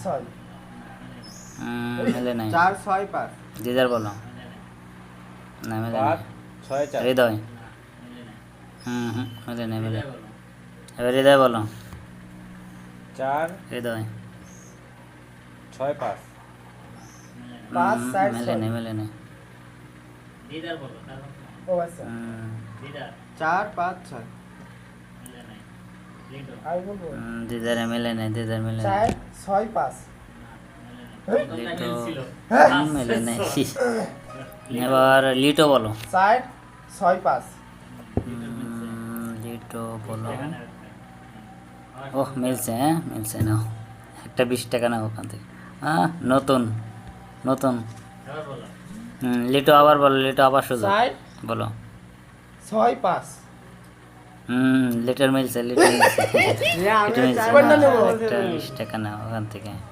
ছয়। মেলে নাই। 4 6 5 দিদার বলো। না মেলে নাই। 5 6 4 হৃদয়। মেলে নাই মেলে। এবার হৃদয় বলো। 4 হৃদয়। 6 5 5 4 মেলে 6। নাই মেলে নাই। ও আচ্ছা, 4 5 6 আমি বলবো দিদারে মেলে নাই, দিদার মেলে নাই। 4 6 5। লিটো মেলে নাই। এবার লিটো বলো। 4 6 5। লিটো বলো। ওহ মিলছে, হ্যাঁ মিলছে, নাও একটা 20 টাকা নাও ওখান থেকে। নতুন নতুন। লিটো আবার বলো, লিটো আবার শুধু 4 বলো। 6 5। লিটার মিলছে, লিটার মিলছে। আমি লিটার মিলছে, 4 না, নাও, নেবো। একটা 20 টাকা নাও ওখান থেকে।